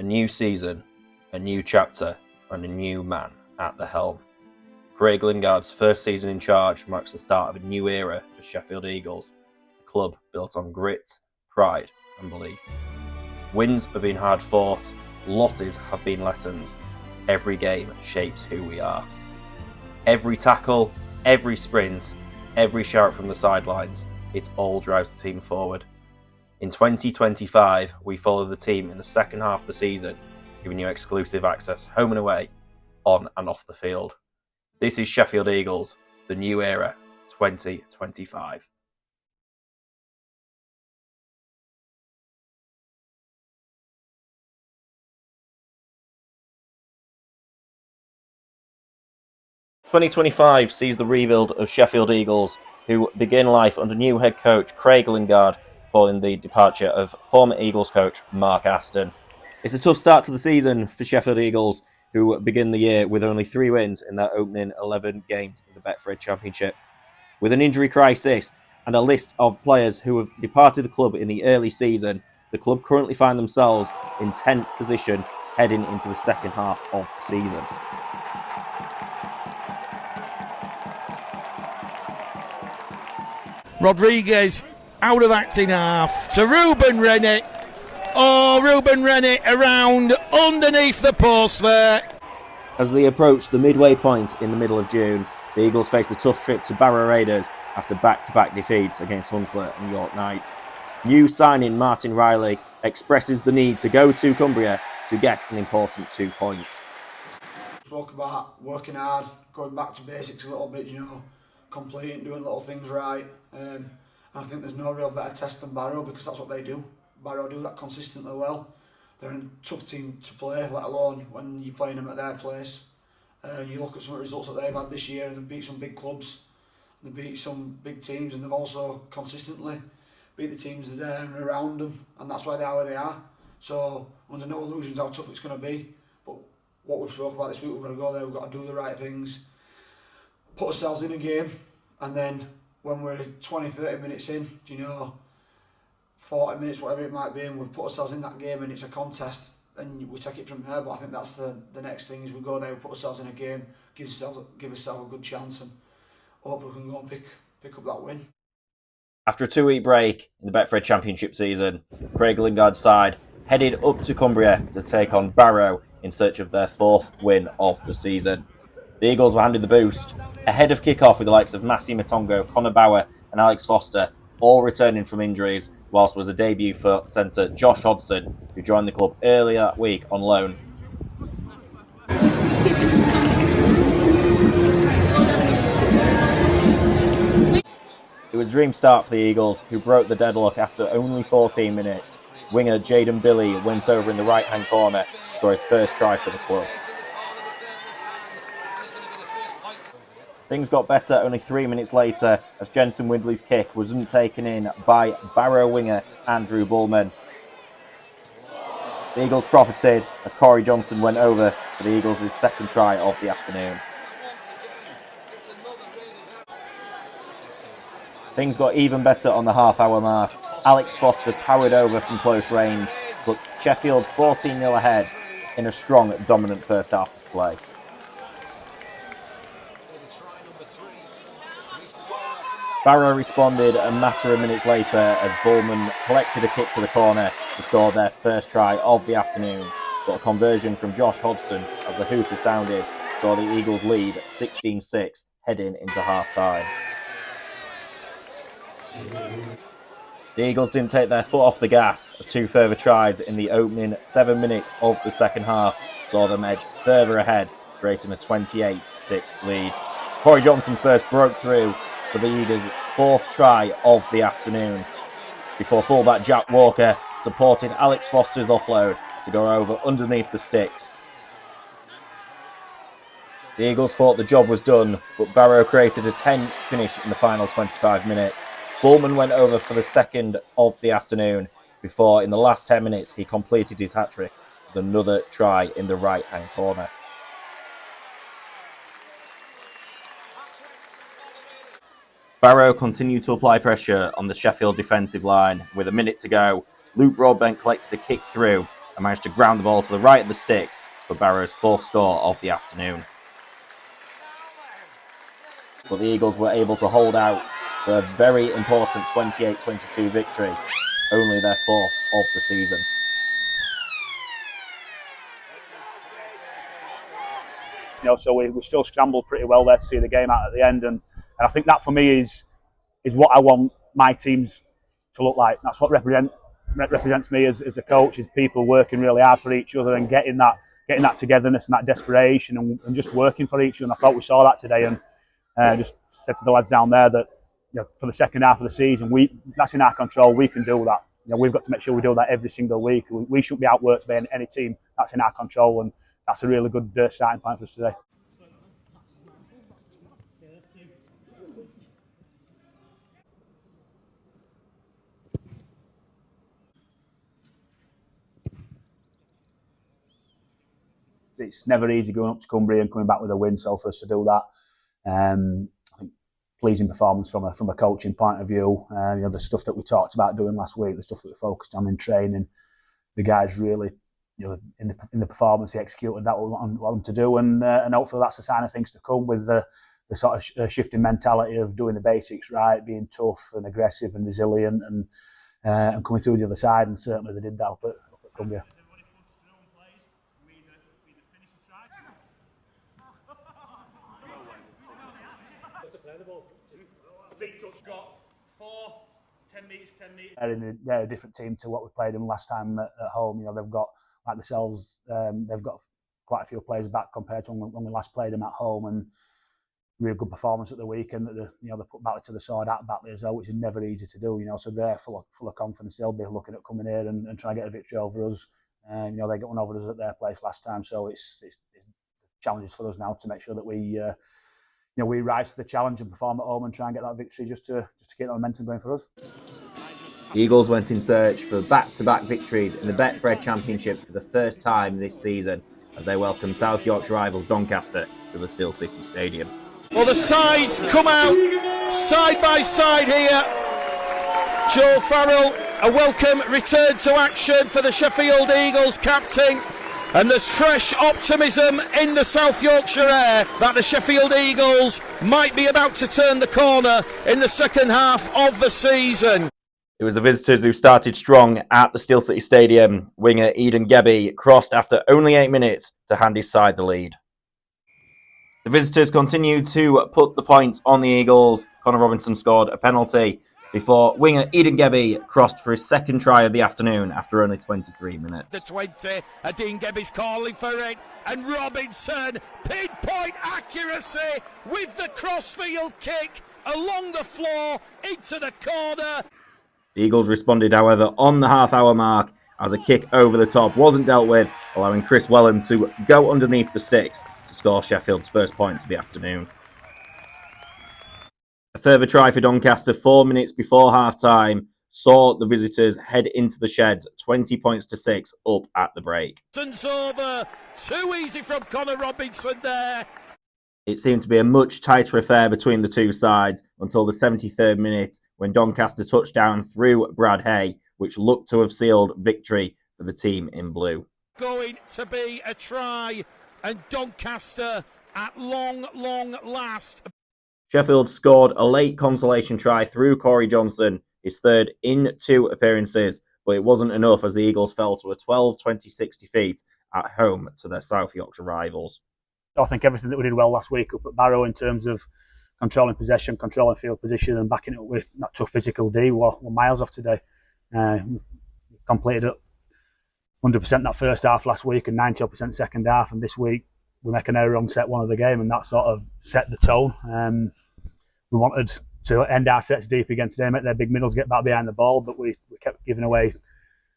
A new season, a new chapter, and a new man at the helm. Craig Lingard's first season in charge marks the start of a new era for Sheffield Eagles, a club built on grit, pride, and belief. Wins have been hard fought, losses have been lessons. Every game shapes who we are. Every tackle, every sprint, every shout from the sidelines, it all drives the team forward. In 2025, we follow the team in the second half of the season, giving you exclusive access home and away, on and off the field. This is Sheffield Eagles, the new era, 2025. "2025 sees the rebuild of Sheffield Eagles, who begin life under new head coach Craig Lingard following the departure of former Eagles coach Mark Aston. It's a tough start to the season for Sheffield Eagles, who begin the year with only 3 wins in their opening 11 games in the Betfred Championship. With an injury crisis and a list of players who have departed the club in the early season, the club currently find themselves in 10th position heading into the second half of the season. Rodriguez out of acting half to Ruben Rennie. Oh, Ruben Rennie around underneath the post there. As they approach the midway point in the middle of June, the Eagles face a tough trip to Barrow Raiders after back-to-back defeats against Hunslet and York Knights. New signing Martin Riley expresses the need to go to Cumbria to get an important 2 points. Spoke about working hard, going back to basics a little bit, completing, doing little things right. And I think there's no real better test than Barrow, because that's what they do. Barrow do that consistently well. They're a tough team to play, let alone when you're playing them at their place. You look at some of the results that they've had this year, and they've beat some big clubs, they've beat some big teams, and they've also consistently beat the teams there and around them, and that's why they are where they are. So under no illusions how tough it's going to be, but what we've spoken about this week, we've got to go there, we've got to do the right things, put ourselves in a game, and then when we're 20-30 minutes in, 40 minutes, whatever it might be, and we've put ourselves in that game and it's a contest, then we take it from there. But I think that's the next thing, is we go there, we put ourselves in a game, give ourselves a good chance, and hopefully we can go and pick up that win. After a 2-week break in the Betfred Championship season, Craig Lingard's side headed up to Cumbria to take on Barrow in search of their 4th win of the season. The Eagles were handed the boost ahead of kick-off with the likes of Massi Matongo, Connor Bauer and Alex Foster all returning from injuries, whilst was a debut for centre Josh Hodgson, who joined the club earlier that week on loan. It was a dream start for the Eagles, who broke the deadlock after only 14 minutes. Winger Jaden Billy went over in the right-hand corner to score his first try for the club. Things got better only 3 minutes later, as Jensen Windley's kick wasn't taken in by Barrow winger Andrew Bullman. The Eagles profited as Corey Johnson went over for the Eagles' second try of the afternoon. Things got even better on the half-hour mark. Alex Foster powered over from close range, but Sheffield 14-0 ahead in a strong, dominant first-half display. Barrow responded a matter of minutes later as Bullman collected a kick to the corner to score their first try of the afternoon, but a conversion from Josh Hodgson as the hooter sounded saw the Eagles lead 16-6 heading into half-time. The Eagles didn't take their foot off the gas as 2 further tries in the opening 7 minutes of the second half saw them edge further ahead, creating a 28-6 lead. Corey Johnson first broke through for the Eagles' 4th try of the afternoon, before fullback Jack Walker supported Alex Foster's offload to go over underneath the sticks. The Eagles thought the job was done, but Barrow created a tense finish in the final 25 minutes. Bullman went over for the second of the afternoon, before in the last 10 minutes he completed his hat-trick with another try in the right-hand corner. Barrow continued to apply pressure on the Sheffield defensive line. With a minute to go, Luke Broadbent collected a kick through and managed to ground the ball to the right of the sticks for Barrow's fourth score of the afternoon. But the Eagles were able to hold out for a very important 28-22 victory, only their fourth of the season. So we still scrambled pretty well there to see the game out at the end, and I think that for me is what I want my teams to look like. That's what represents me as a coach, is people working really hard for each other and getting that togetherness and that desperation and just working for each other. And I thought we saw that today, and just said to the lads down there that for the second half of the season, that's in our control. We can do that. We've got to make sure we do that every single week. We shouldn't be outworked by any team. That's in our control, and that's a really good starting point for us today. It's never easy going up to Cumbria and coming back with a win, so for us to do that, I think pleasing performance from a coaching point of view. The stuff that we talked about doing last week, the stuff that we focused on in training, the guys really, in the performance, they executed that what we want them to do, and hopefully that's a sign of things to come, with the sort of shifting mentality of doing the basics right, being tough and aggressive and resilient, and coming through the other side. And certainly they did that up at Cumbria. They're a different team to what we played them last time at home. They've got, like themselves, they've got quite a few players back compared to when we last played them at home, and real good performance at the weekend. They put Batley to the sword at Batley as well, which is never easy to do. So they're full of confidence. They'll be looking at coming here and trying to get a victory over us. They got one over us at their place last time, so it's challenges for us now to make sure that we rise to the challenge and perform at home and try and get that victory just to keep that momentum going for us. The Eagles went in search for back-to-back victories in the Betfred Championship for the first time this season, as they welcomed South Yorkshire rivals Doncaster to the Steel City Stadium. Well, the sides come out side by side here. Joe Farrell, a welcome return to action for the Sheffield Eagles captain. And there's fresh optimism in the South Yorkshire air that the Sheffield Eagles might be about to turn the corner in the second half of the season. It was the visitors who started strong at the Steel City Stadium. Winger Eden Gebbie crossed after only 8 minutes to hand his side the lead. The visitors continued to put the points on the Eagles. Connor Robinson scored a penalty before winger Eden Gebbie crossed for his second try of the afternoon after only 23 minutes. The 20, Eden Gebbie's calling for it, and Robinson, pinpoint accuracy with the crossfield kick along the floor into the corner. The Eagles responded, however, on the half-hour mark as a kick over the top wasn't dealt with, allowing Chris Wellham to go underneath the sticks to score Sheffield's first points of the afternoon. A further try for Doncaster 4 minutes before half-time saw the visitors head into the sheds 20 points to 6 up at the break. Over. Too easy from Connor Robinson there. It seemed to be a much tighter affair between the two sides until the 73rd minute, when Doncaster touched down through Brad Hay, which looked to have sealed victory for the team in blue. Going to be a try, and Doncaster at long last. Sheffield scored a late consolation try through Corey Johnson, his third in 2 appearances, but it wasn't enough as the Eagles fell to a 12-26 defeat at home to their South Yorkshire rivals. I think everything that we did well last week up at Barrow in terms of controlling possession, controlling field position and backing it up with that tough physical D, we're miles off today. We've completed it 100% that first half last week and 90% second half, and this week we make an error on set one of the game, and that sort of set the tone. We wanted to end our sets deep against them, make their big middles get back behind the ball, but we kept giving away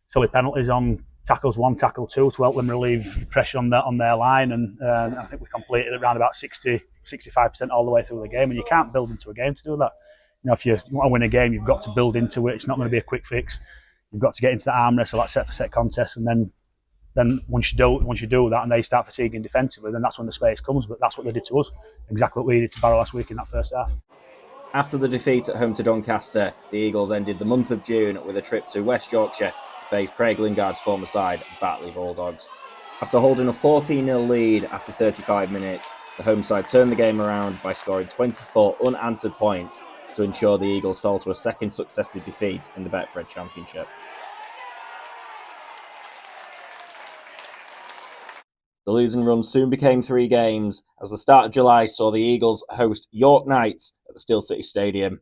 silly penalties on tackles 1, tackle 2 to help them relieve the pressure on their line, and I think we completed it around about 60-65% all the way through the game, and you can't build into a game to do that. If you want to win a game, you've got to build into it. It's not going to be a quick fix. You've got to get into the arm wrestle, that set for set contest, and then once you do that and they start fatiguing defensively, then that's when the space comes. But that's what they did to us, exactly what we did to Barrow last week in that first half. After the defeat at home to Doncaster, the Eagles ended the month of June with a trip to West Yorkshire to to face Craig Lingard's former side, Batley Bulldogs. After holding a 14-0 lead after 35 minutes, the home side turned the game around by scoring 24 unanswered points to ensure the Eagles fell to a second successive defeat in the Betfred Championship. The losing run soon became 3 games, as the start of July saw the Eagles host York Knights at the Steel City Stadium.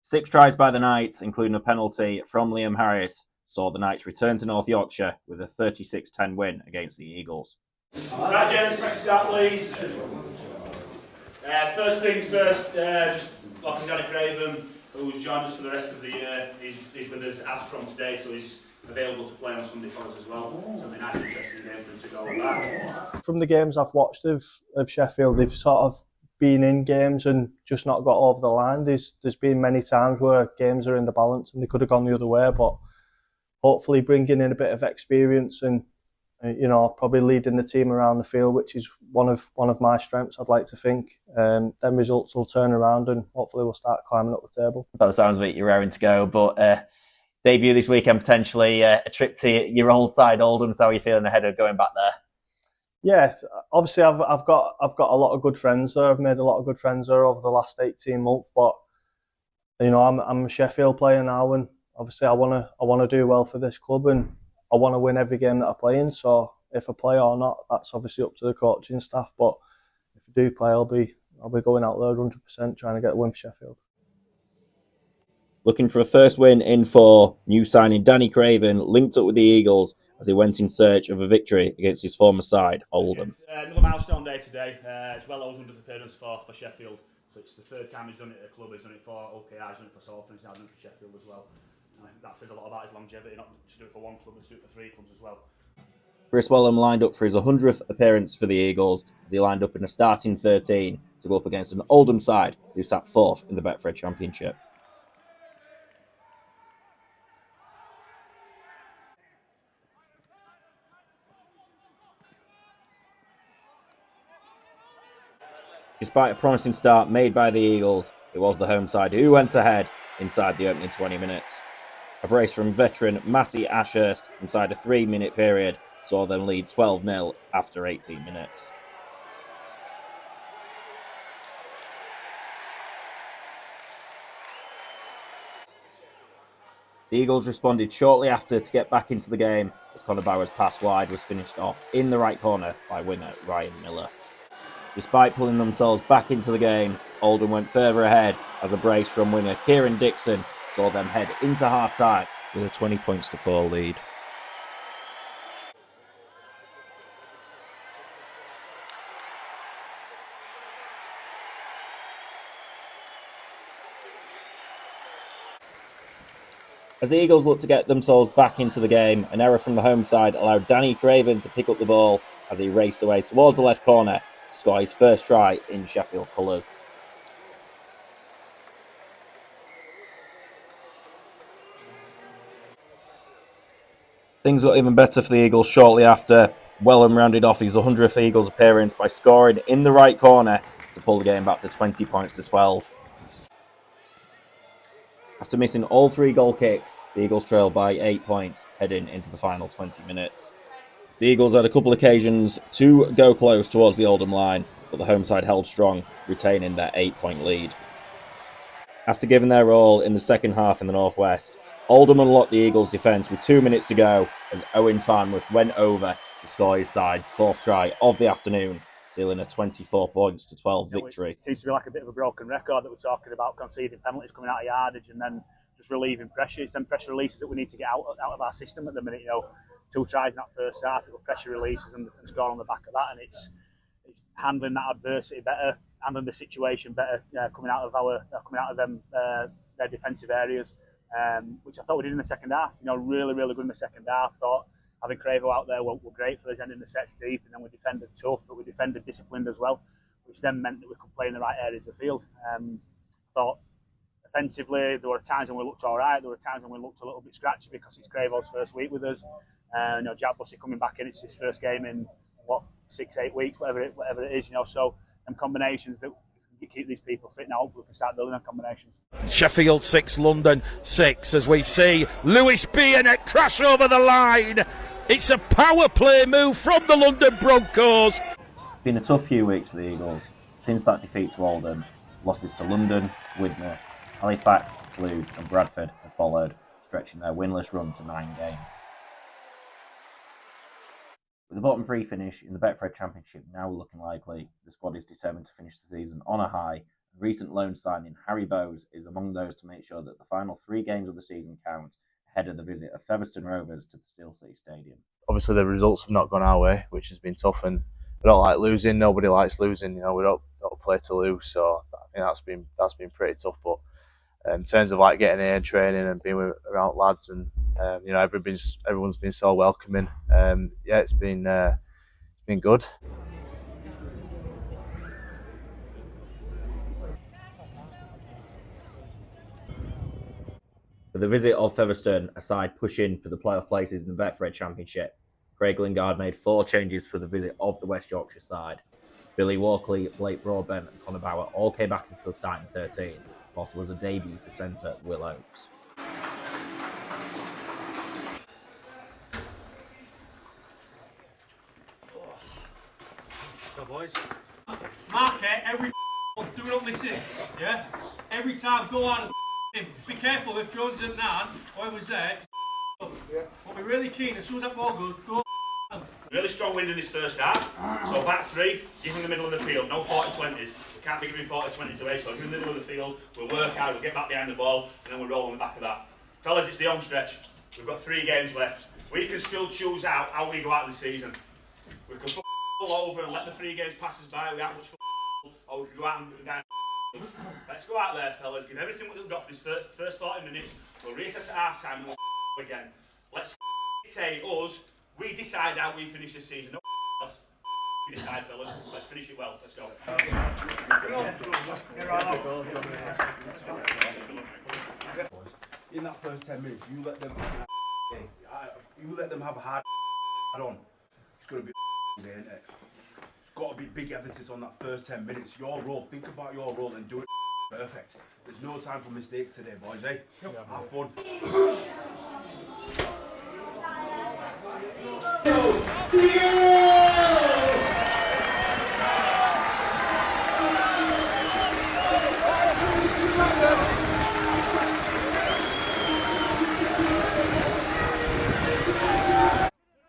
6 tries by the Knights, including a penalty from Liam Harris, saw the Knights return to North Yorkshire with a 36-10 win against the Eagles. Right, gents, next start, please. First things first, just welcome Danny Craven, who's joined us for the rest of the year. He's with us as from today, so he's available to play on Sunday for us as well. Something nice, interesting game for him to go back. From the games I've watched of Sheffield, they've sort of been in games and just not got over the line. There's been many times where games are in the balance and they could have gone the other way, but hopefully bringing in a bit of experience and probably leading the team around the field, which is one of my strengths, I'd like to think. Them results will turn around and hopefully we'll start climbing up the table. By the sounds of it, you're raring to go, but debut this weekend, potentially a trip to your old side, Oldham. So how are you feeling ahead of going back there? Yeah, obviously I've got a lot of good friends there. I've made a lot of good friends there over the last 18 months, but I'm a Sheffield player now, and obviously I want to do well for this club, and I want to win every game that I play in. So if I play or not, that's obviously up to the coaching staff. But if I do play, I'll be going out there 100% trying to get a win for Sheffield. Looking for a first win in 4, new signing Danny Craven linked up with the Eagles as he went in search of a victory against his former side, Oldham. Another milestone day today. It's well over 100th appearance for Sheffield. So it's the 3rd time he's done it at the club. He's done it for OKI, he's done it for Salford, he's now done it for Sheffield as well. I think that says a lot about his longevity, not to do it for one club, but to do it for 3 clubs as well. Chris Wellham lined up for his 100th appearance for the Eagles as he lined up in a starting 13 to go up against an Oldham side who sat 4th in the Betfred Championship. Despite a promising start made by the Eagles, it was the home side who went ahead inside the opening 20 minutes. A brace from veteran Matty Ashurst inside a 3-minute period saw them lead 12-0 after 18 minutes. The Eagles responded shortly after to get back into the game as Conor Barrow's pass wide was finished off in the right corner by winger Ryan Miller. Despite pulling themselves back into the game, Oldham went further ahead as a brace from winger Kieran Dixon saw them head into half-time with a 20-4 lead. As the Eagles looked to get themselves back into the game, an error from the home side allowed Danny Craven to pick up the ball as he raced away towards the left corner to score his first try in Sheffield colours. Things got even better for the Eagles shortly after. Wellham rounded off his 100th Eagles appearance by scoring in the right corner to pull the game back to 20-12. After missing all 3 goal kicks, the Eagles trailed by 8 points heading into the final 20 minutes. The Eagles had a couple of occasions to go close towards the Oldham line, but the home side held strong, retaining their 8-point lead. After giving their all in the second half in the Northwest, Oldham unlocked the Eagles' defence with 2 minutes to go as Owen Farnworth went over to score his side's 4th try of the afternoon, sealing a 24-12 victory. It seems to be like a bit of a broken record that we're talking about, conceding penalties coming out of yardage and then just relieving pressure. It's them pressure releases that we need to get out of our system at the minute. 2 tries in that first half, it was pressure releases and score on the back of that, and it's handling that adversity better, handling the situation better, coming out of them their defensive areas, which I thought we did in the second half. Really good in the second half. Thought having Cravo out there were great for us, ending the sets deep, and then we defended tough, but we defended disciplined as well, which then meant that we could play in the right areas of the field. Thought offensively, there were times when we looked all right. There were times when we looked a little bit scratchy because it's Cravo's first week with us. Jack Bussey coming back in, it's his first game in 6-8 weeks, whatever it is. So them combinations that keep these people fit now. Hopefully we can start building on combinations. Sheffield 6, London 6, as we see Lewis Bionnet crash over the line. It's a power play move from the London Broncos. It's been a tough few weeks for the Eagles. Since that defeat to Oldham, losses to London, Widnes, Halifax, Toulouse and Bradford have followed, stretching their winless run to 9 games. With the bottom 3 finish in the Betfred Championship now looking likely, the squad is determined to finish the season on a high. Recent loan signing Harry Bowes is among those to make sure that the final 3 games of the season count ahead of the visit of Featherstone Rovers to the Steel City Stadium. Obviously the results have not gone our way, which has been tough, and we don't like losing. Nobody likes losing. We don't play to lose, so I think that's been pretty tough. But in terms of like getting in training and being around lads, and everyone's been so welcoming. It's been good. For the visit of Featherstone, aside pushing for the playoff places in the Betfred Championship, Craig Lingard made 4 changes for the visit of the West Yorkshire side. Billy Walkley, Blake Broadbent and Conor Barrow all came back into the starting 13, whilst there was a debut for centre Will Oakes. Go boys. Mark it, every do not listen, yeah? Every time go out and him. Be careful if Jones isn't there, or he was there, but we're really keen, as soon as that ball goes, go. Really strong wind in his first half, so back 3, give him the middle of the field, no 40-20s. We can't be giving 40-20s away, so give him the middle of the field, we'll work out, we'll get back behind the ball, and then we'll roll on the back of that. Fellas, it's the home stretch. We've got 3 games left. We can still choose out how we go out of the season. We can all over and let the 3 games pass us by, we haven't much or we can go out and down. Let's go out there, fellas, give everything what we've got for this first 40 minutes, we'll reassess at half time and we'll again. Let's say us, we decide how we finish this season. No else. We decide, fellas. Let's finish it well. Let's go. In that first 10 minutes, you let them have a hard on. It's going to be a day, isn't it? It's got to be big emphasis on that first 10 minutes. Your role. Think about your role and do it perfect. There's no time for mistakes today, boys. Eh? Have fun. Yes!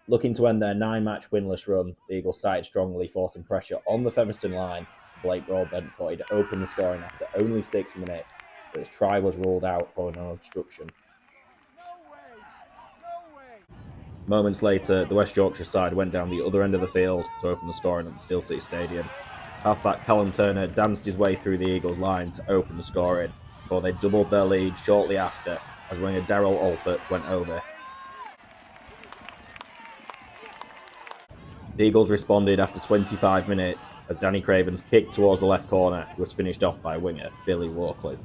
Looking to end their 9-match winless run, the Eagles started strongly, forcing pressure on the Featherstone line. Blake Broadbent thought he'd open the scoring after only 6 minutes, but his try was ruled out following an obstruction. Moments later, the West Yorkshire side went down the other end of the field to open the scoring at the Steel City Stadium. Halfback Callum Turner danced his way through the Eagles' line to open the scoring, before they doubled their lead shortly after, as winger Daryl Alford went over. The Eagles responded after 25 minutes, as Danny Craven's kick towards the left corner was finished off by winger Billy Walkley.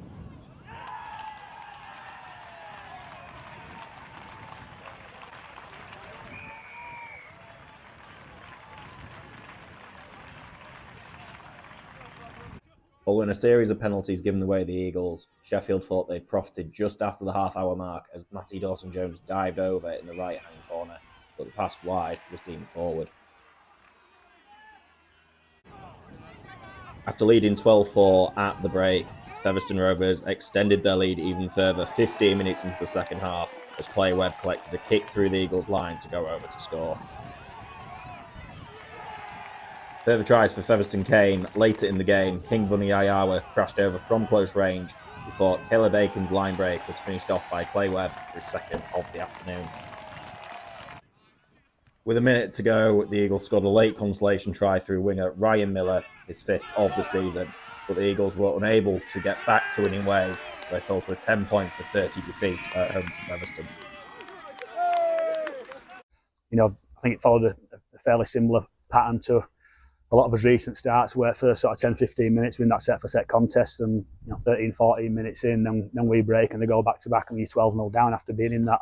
Following a series of penalties given the way of the Eagles, Sheffield thought they profited just after the half-hour mark as Matty Dawson-Jones dived over in the right-hand corner, but the pass wide was deemed forward. After leading 12-4 at the break, Featherstone Rovers extended their lead even further 15 minutes into the second half as Clay Webb collected a kick through the Eagles' line to go over to score. Further tries for Featherstone came later in the game. King Vuniyayawa crashed over from close range before Caleb Aiken's line break was finished off by Clay Webb for his second of the afternoon. With a minute to go, the Eagles scored a late consolation try through winger Ryan Miller, his 5th of the season, but the Eagles were unable to get back to winning ways, so they fell to a 10 points to 30 defeat at home to Featherstone. I think it followed a fairly similar pattern to a lot of his recent starts, where first sort of 10-15 minutes we're in that set-for-set contest, and 13-14 minutes in, then we break and they go back-to-back and you're 12-0 down after being in that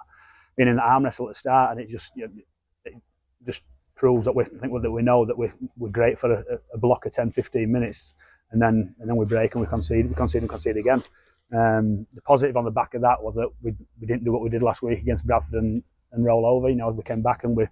arm wrestle at the start, and it just proves that we know that we're great for a block of 10-15 minutes, and then we break and we concede again. The positive on the back of that was that we didn't do what we did last week against Bradford and roll over. You know, we came back and we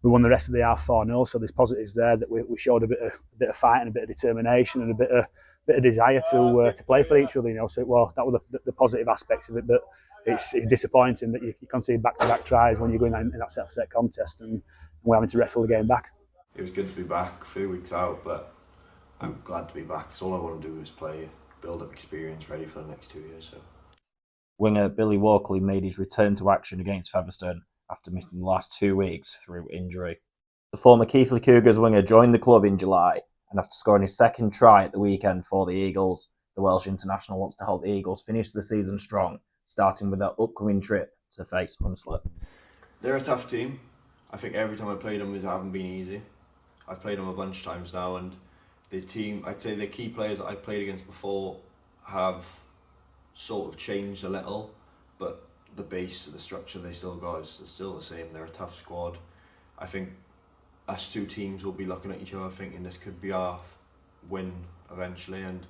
won the rest of the half 4-0. So there's positives there that we showed a bit of fight and a bit of determination and a bit of desire to play for each other. You know, so that was the positive aspects of it. But it's disappointing that you concede back-to-back tries when you're going in that set contest and we're having to wrestle the game back. It was good to be back, a few weeks out, but I'm glad to be back. Because all I want to do is play, build up experience, ready for the next 2 years. So. Winger Billy Walkley made his return to action against Featherstone after missing the last 2 weeks through injury. The former Keighley Cougars winger joined the club in July, and after scoring his second try at the weekend for the Eagles, the Welsh international wants to help the Eagles finish the season strong, starting with their upcoming trip to face Hunslet. They're a tough team. I think every time I played them, it hasn't been easy. I've played them a bunch of times now, and the team, I'd say the key players that I've played against before have sort of changed a little, but the base, the structure they still got is still the same. They're a tough squad. I think us two teams will be looking at each other thinking this could be our win eventually, and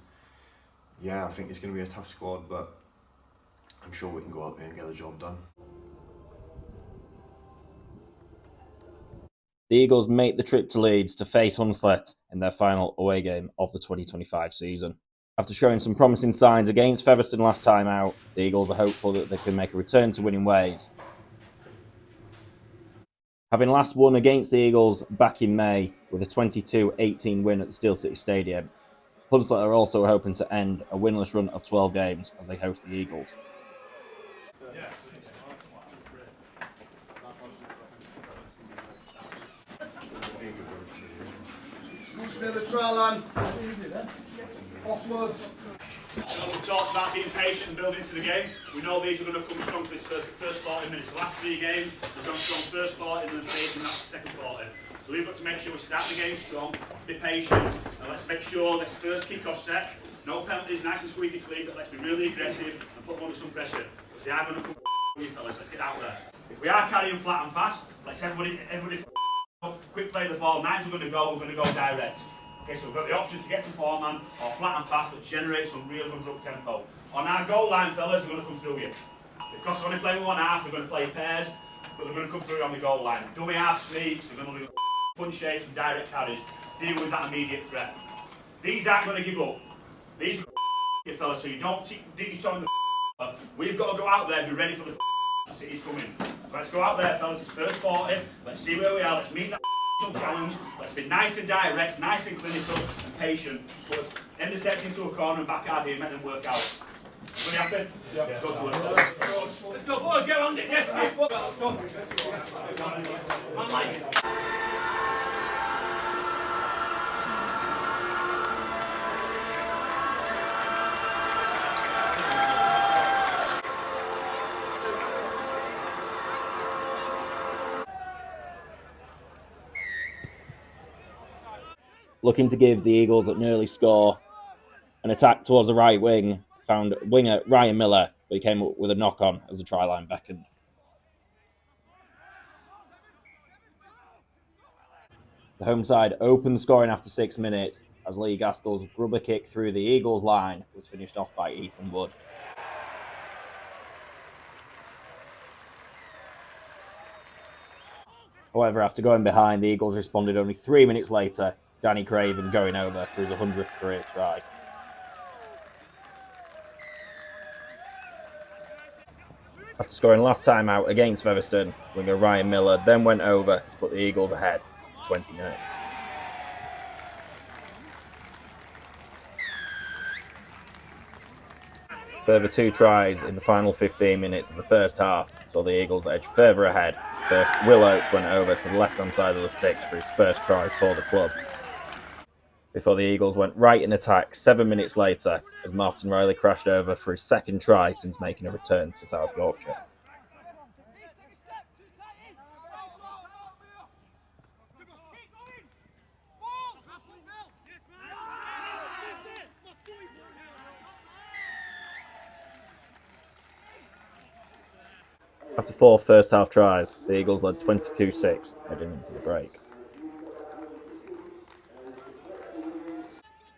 yeah, I think it's going to be a tough squad, but I'm sure we can go out there and get the job done. The Eagles make the trip to Leeds to face Hunslet in their final away game of the 2025 season. After showing some promising signs against Featherstone last time out, the Eagles are hopeful that they can make a return to winning ways. Having last won against the Eagles back in May with a 22-18 win at the Steel City Stadium, Hunslet are also hoping to end a winless run of 12 games as they host the Eagles. Excuse me, the trial line. Offloads. We've talked about being patient and building into the game. We know these are going to come strong for this first 40 minutes. The last 3 games, we've gone strong first 40 and then phased in that second 40. So we've got to make sure we start the game strong, be patient, and let's make sure this first kick-off set, no penalties, nice and squeaky clean, but let's be really aggressive and put them under some pressure. Because they are going to come you fellas, let's get out there. If we are carrying flat and fast, let's everybody quick play the ball. Nines are going to go, we're going to go direct. Okay, so we've got the option to get to 4-man or flat and fast, but generate some real good ruck tempo. On our goal line, fellas, we're going to come through you. Because we're only playing with one half, we're going to play pairs, but they're going to come through on the goal line. Dummy half sneaks, they're going to do punch shapes and direct carries, deal with that immediate threat. These aren't going to give up. These are you fellas, so you don't dip your toe in the we've got to go out there and be ready for the City's coming. Let's go out there, fellas, it's first 40, let's see where we are, let's meet that challenge, let's be nice and direct, nice and clinical and patient, but end the sets into a corner and back out here and make them work out. Everybody happy? Yeah. Let's go to work. Let's go, boys, get on it, yes, let's go. Man, like. Looking to give the Eagles an early score, an attack towards the right wing found winger Ryan Miller, but he came up with a knock-on as the try line beckoned. The home side opened the scoring after 6 minutes as Lee Gaskell's rubber kick through the Eagles line was finished off by Ethan Wood. However, after going behind, the Eagles responded only 3 minutes later, Danny Craven going over for his 100th career try. After scoring last time out against Featherstone, winger Ryan Miller then went over to put the Eagles ahead after 20 minutes. Further 2 tries in the final 15 minutes of the first half saw the Eagles edge further ahead. First, Will Oates went over to the left-hand side of the sticks for his first try for the club, before the Eagles went right in attack 7 minutes later as Martin Riley crashed over for his second try since making a return to South Yorkshire. After 4 first-half tries, the Eagles led 22-6 heading into the break.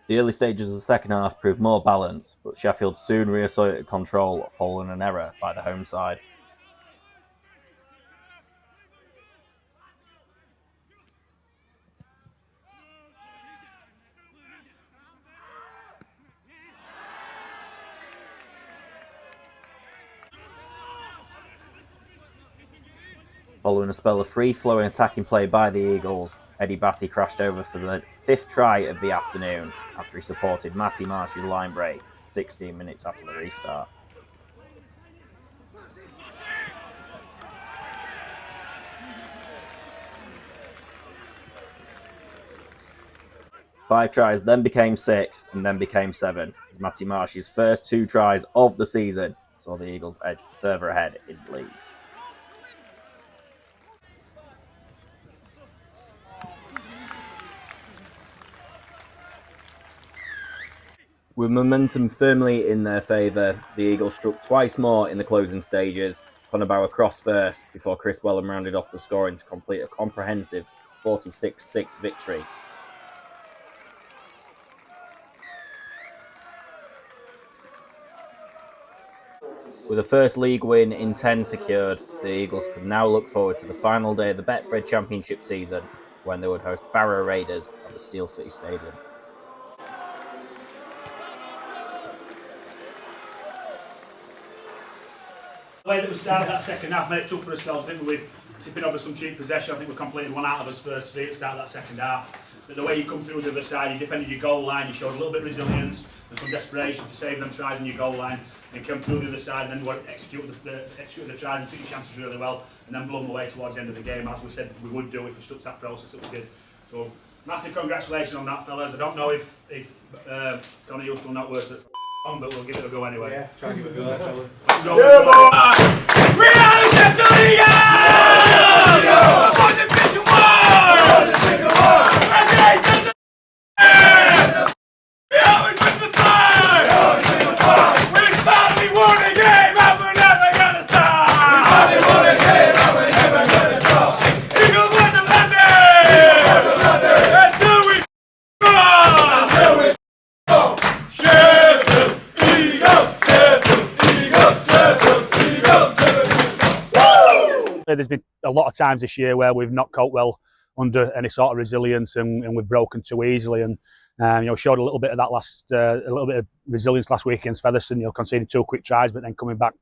The early stages of the second half proved more balanced, but Sheffield soon reasserted control following an error by the home side. Following a spell of free-flowing attacking play by the Eagles, Eddie Batty crashed over for the 5th try of the afternoon after he supported Matty Marsh's line break 16 minutes after the restart. Five tries then became 6 and then became 7 as Matty Marsh's first 2 tries of the season saw the Eagles edge further ahead in leagues. With momentum firmly in their favour, the Eagles struck twice more in the closing stages. Conor Barrow crossed first before Chris Wellham rounded off the scoring to complete a comprehensive 46-6 victory. With a first league win in 10 secured, the Eagles could now look forward to the final day of the Betfred Championship season when they would host Barrow Raiders at the Steel City Stadium. The way that we started that second half made it tough for ourselves, didn't we? Tipping over some cheap possession. I think we completed one out of us first three at the start of that second half. But the way you come through the other side, you defended your goal line, you showed a little bit of resilience and some desperation to save them tries on your goal line, and come through the other side and then execute the tries and took your chances really well, and then blow them away towards the end of the game, as we said we would do if we stuck to that process that we did. So massive congratulations on that, fellas. I don't know if Conor, you're still not worse at but we'll give it a go anyway. Yeah, try and give it a go, fellas. Let's go. Yeah, boy! We are the Sheffield Eagles! For the big one! Congratulations! We always win the fight! We finally won a game and we're never gonna stop! Eagle boys of London! Until we go! Sheffield Eagles! There's been a lot of times this year where we've not coped well under any sort of resilience, and we've broken too easily. And showed a little bit of that a little bit of resilience last week against Featherstone. Conceding 2 quick tries, but then coming back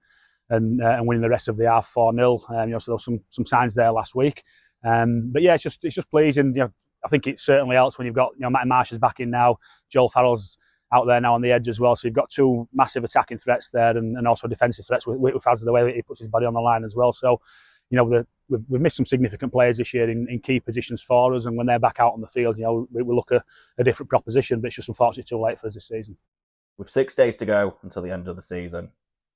and winning the rest of the half 4-0. So there was some signs there last week. But yeah, it's just pleasing. I think it certainly helps when you've got Matty Marsh is back in now. Joel Farrell's out there now on the edge as well. So you've got 2 massive attacking threats there, and also defensive threats with Faz, the way that he puts his body on the line as well. So we've missed some significant players this year in key positions for us, and when they're back out on the field, we look a different proposition. But it's just unfortunately too late for us this season. With 6 days to go until the end of the season,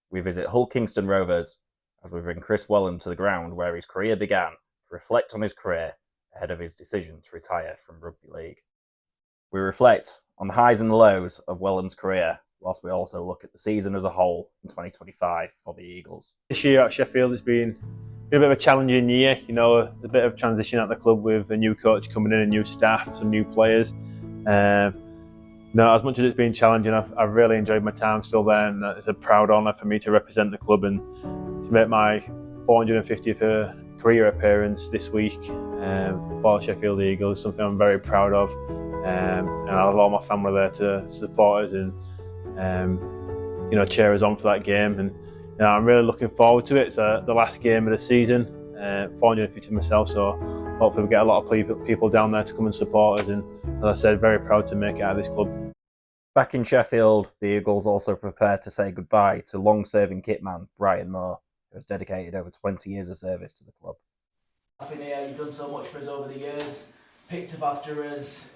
we visit Hull Kingston Rovers as we bring Chris Wellham to the ground where his career began to reflect on his career ahead of his decision to retire from rugby league. We reflect on the highs and the lows of Wellham's career, whilst we also look at the season as a whole in 2025 for the Eagles. This year at Sheffield has been a bit of a challenging year, a bit of transition at the club with a new coach coming in, a new staff, some new players. As much as it's been challenging, I've really enjoyed my time still there, and it's a proud honour for me to represent the club and to make my 450th career appearance this week for Sheffield Eagles, something I'm very proud of. And I have all my family there to support us and cheer us on for that game. And I'm really looking forward to it. It's the last game of the season, 450 myself, so hopefully we get a lot of people down there to come and support us. And as I said, very proud to make it out of this club. Back in Sheffield, the Eagles also prepared to say goodbye to long-serving kitman Brian Moore, who has dedicated over 20 years of service to the club. I've been here, you've done so much for us over the years, picked up after us,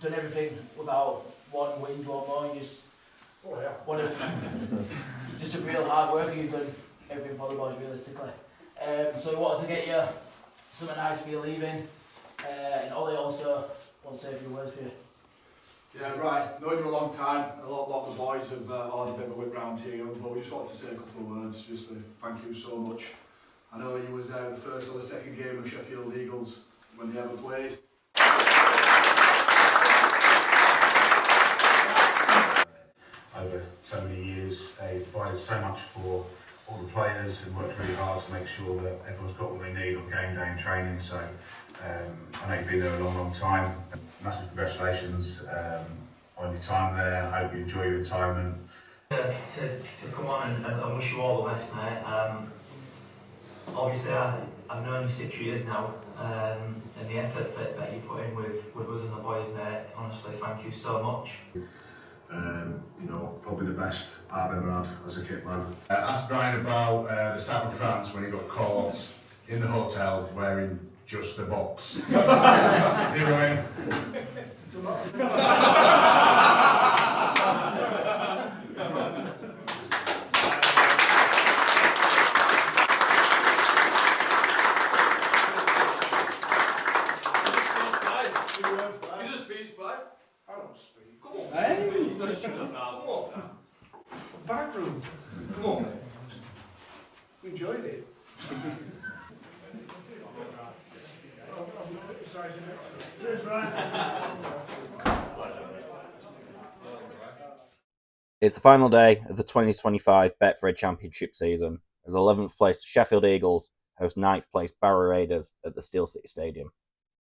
done everything without one whinge or moan. Just a real hard worker. You've done everything for the boys realistically. So we wanted to get you something nice for you leaving. And Ollie also wants to say a few words for you. Yeah, right. Known you a long time. A lot of the boys have had a bit of a whip round here, but we just wanted to say a couple of words just for thank you so much. I know you was the first or the second game of Sheffield Eagles when they ever played. over so many years. They've provided so much for all the players and worked really hard to make sure that everyone's got what they need on game day and training. So I know you've been there a long, long time. Massive congratulations on your time there. I hope you enjoy your retirement. To come on and wish you all the best, mate. Obviously, I've known you 6 years now, and the efforts that you put in with us and the boys, mate, honestly, thank you so much. You know, probably the best I've ever had as a kit man. Ask Brian about the south of France when he got caught in the hotel wearing just a box. See you, Brian. Backroom. Come on, mate. We enjoyed it. It's the final day of the 2025 Betfred Championship season, as 11th place Sheffield Eagles host 9th place Barrow Raiders at the Steel City Stadium.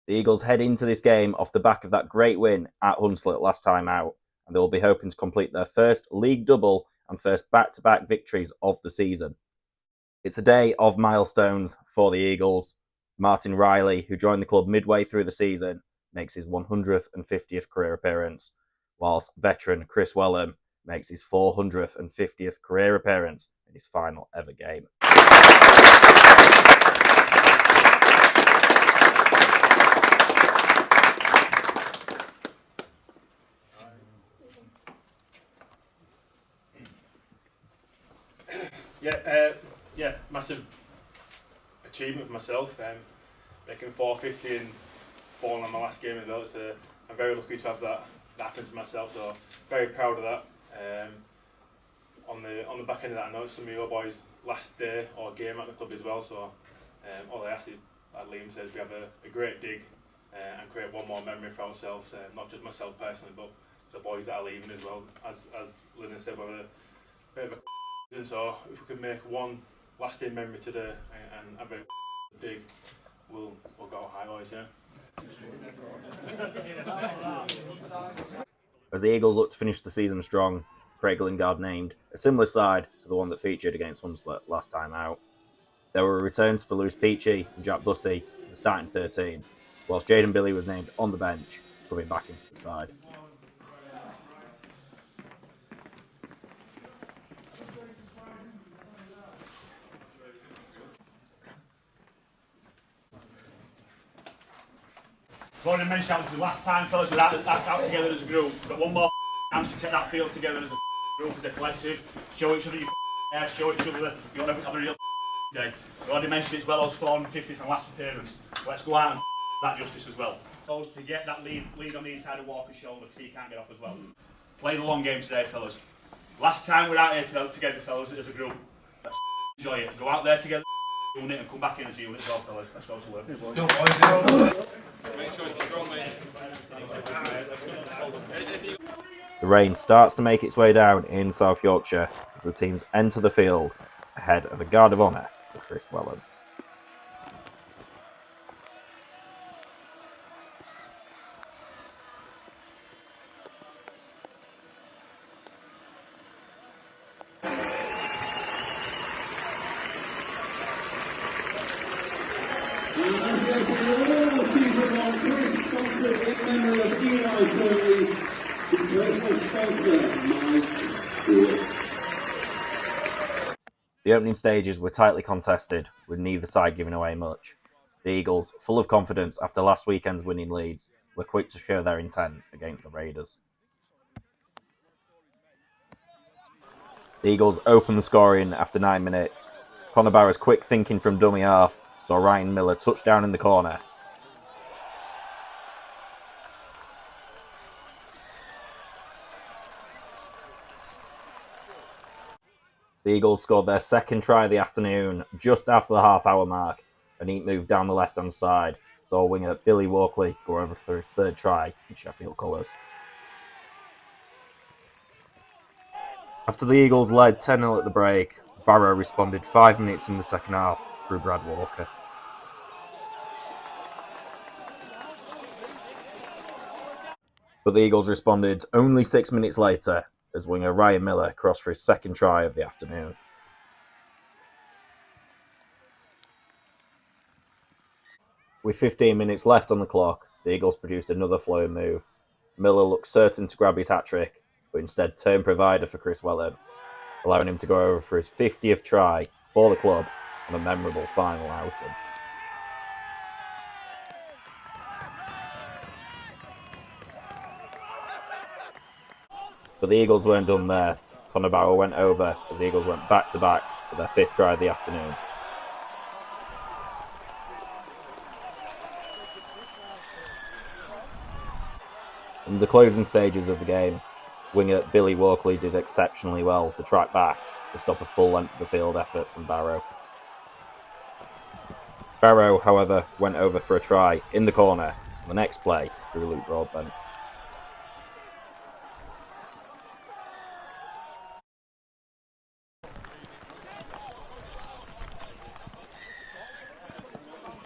The Eagles head into this game off the back of that great win at Hunslet last time out, and they will be hoping to complete their first league double and first back-to-back victories of the season. It's a day of milestones for the Eagles. Martin Riley, who joined the club midway through the season, makes his 150th career appearance, whilst veteran Chris Wellham makes his 450th career appearance in his final ever game. Yeah, massive achievement for myself. Making 450 and falling on my last game as well. I'm very lucky to have that happen to myself. So very proud of that. On the back end of that, I know some of your boys' last day or game at the club as well. So all I ask is, like Liam says, we have a great dig and create one more memory for ourselves. Not just myself personally, but the boys that are leaving as well. As Lyndon said, we're a bit of a so if we could make one lasting memory today and have a dig, we'll go high boys, yeah. As the Eagles look to finish the season strong, Craig Lingard named a similar side to the one that featured against Hunslet last time out. There were returns for Lewis Peachy and Jack Bussey, the starting 13, whilst Jayden Billy was named on the bench, coming back into the side. I've already mentioned that was the last time, fellas, we're out together as a group. We've got one more chance to take that field together as a group, as a collective. Show each other your show each other that you want to have a real day. We already mentioned it's well as 450 from last appearance. Let's go out and that justice as well. To get that lead on the inside of Walker's shoulder because he can't get off as well. Play the long game today, fellas. Last time we're out here together, fellas, as a group. Let's enjoy it. Go out there together, unit, and come back in as a unit as well, fellas. Let's go to work. Make sure it's strong, mate. The rain starts to make its way down in South Yorkshire as the teams enter the field ahead of a guard of honour for Chris Wellham. The opening stages were tightly contested, with neither side giving away much. The Eagles, full of confidence after last weekend's winning leads, were quick to show their intent against the Raiders. The Eagles opened the scoring after 9 minutes. Connor Barrow's quick thinking from dummy half saw Ryan Miller touch down in the corner. The Eagles scored their second try of the afternoon just after the half-hour mark. A neat move down the left-hand side saw winger Billy Walkley go over for his third try in Sheffield colours. After the Eagles led 10-0 at the break, Barrow responded 5 minutes in the second half through Brad Walker. But the Eagles responded only 6 minutes later as winger Ryan Miller crossed for his second try of the afternoon. With 15 minutes left on the clock, the Eagles produced another flowing move. Miller looked certain to grab his hat-trick, but instead turned provider for Chris Wellham, allowing him to go over for his 50th try for the club on a memorable final outing. But the Eagles weren't done there. Connor Barrow went over as the Eagles went back-to-back for their 5th try of the afternoon. In the closing stages of the game, winger Billy Walkley did exceptionally well to track back to stop a full length of the field effort from Barrow. Barrow, however, went over for a try in the corner on the next play through Luke Broadbent.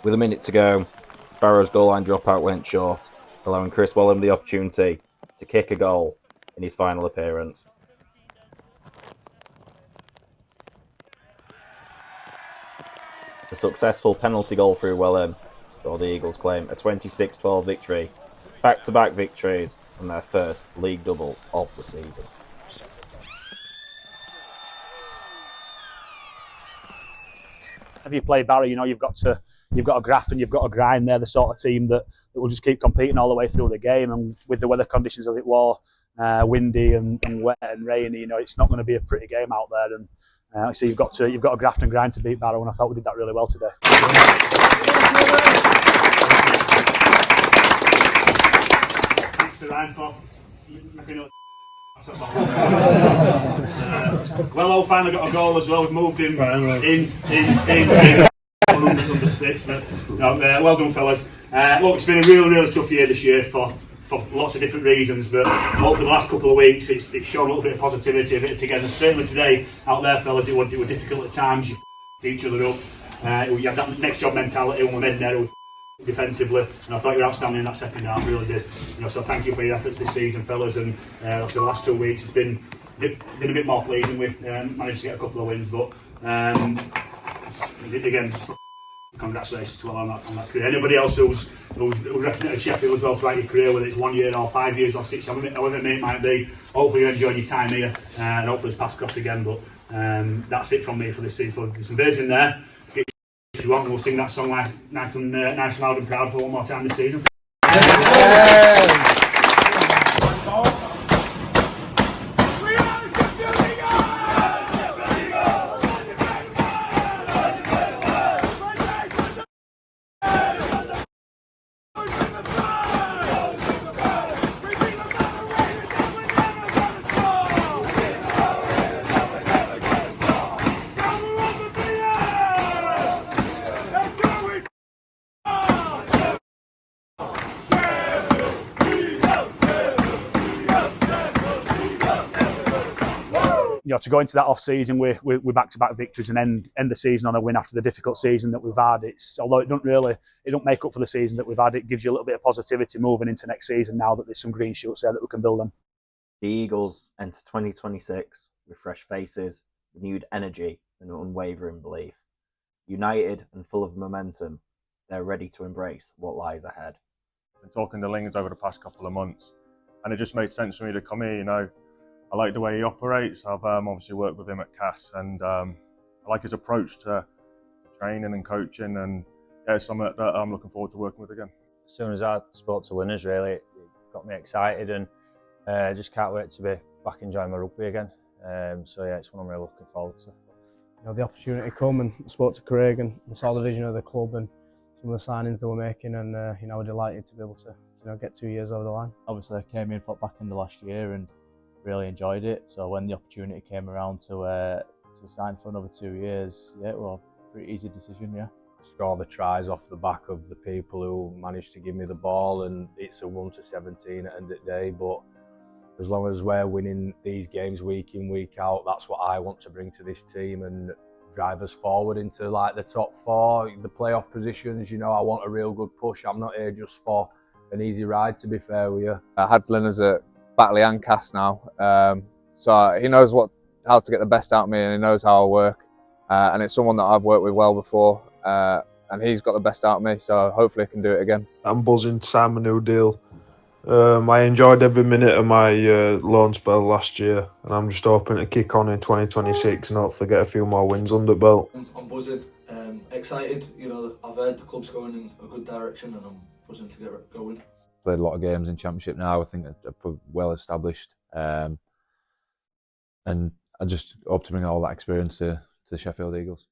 With a minute to go, Barrow's goal line dropout went short, allowing Chris Wellham the opportunity to kick a goal in his final appearance. The successful penalty goal through Wellham saw the Eagles claim a 26-12 victory, back-to-back victories and their first league double of the season. If you play Barrow, you know you've got to graft and you've got to grind. They're the sort of team that will just keep competing all the way through the game. And with the weather conditions as it was, windy and wet and rainy, you know it's not going to be a pretty game out there. And so you've got to graft and grind to beat Barrow. And I thought we did that really well today. Thanks to Ryan for making up. Well, finally got a goal as well. We've moved him in under 6, but no, well done, fellas. Look, it's been a really tough year this year for lots of different reasons, but hopefully the last couple of weeks it's shown a little bit of positivity, a bit of togetherness. Certainly today out there, fellas, it were difficult at times. You each other up. You had that next job mentality when we made there defensively, and I thought you were outstanding in that second half, really did. So thank you for your efforts this season, fellas. And the last 2 weeks it's been a bit more pleasing. We managed to get a couple of wins, but again, congratulations to all on that career. Anybody else who's represented Sheffield as well throughout your career, whether it's 1 year or 5 years or 6, however it might be, hopefully you enjoyed your time here, and hopefully it's passed across again. But that's it from me for this season. There's some beers in there. If you want, we'll sing that song nice and loud and proud for one more time this season. To go into that off season with back-to-back victories and end the season on a win after the difficult season that we've had, although it don't make up for the season that we've had, it gives you a little bit of positivity moving into next season now that there's some green shoots there that we can build on. The Eagles enter 2026 with fresh faces, renewed energy and unwavering belief. United and full of momentum, they're ready to embrace what lies ahead. I've been talking to Lings over the past couple of months, and it just made sense for me to come here. I like the way he operates. I've obviously worked with him at CAS, and I like his approach to training and coaching, and it's something that I'm looking forward to working with again. As soon as I spoke to Linners, really, it got me excited, and just can't wait to be back enjoying my rugby again. So yeah, it's one I'm really looking forward to. The opportunity come, and I spoke to Craig and saw the vision of the club and some of the signings they were making, and we're delighted to be able to get 2 years over the line. Obviously, I came in back in the last year and really enjoyed it. So when the opportunity came around to sign for another 2 years, yeah, it was a pretty easy decision, yeah. Score the tries off the back of the people who managed to give me the ball, and it's a 1-17 at the end of the day. But as long as we're winning these games week in, week out, that's what I want to bring to this team and drive us forward into like the top 4, the playoff positions. You know, I want a real good push. I'm not here just for an easy ride, to be fair with you. Hadlin is at Batley and Cass now, so he knows how to get the best out of me, and he knows how I work, and it's someone that I've worked with well before, and he's got the best out of me, so hopefully I can do it again. I'm buzzing to sign my new deal. I enjoyed every minute of my loan spell last year, and I'm just hoping to kick on in 2026 and hopefully get a few more wins under belt. I'm buzzing, excited. You know, I've heard the club's going in a good direction, and I'm buzzing to get going. Played a lot of games in Championship now. I think they're well established, and I just hope to bring all that experience to the Sheffield Eagles.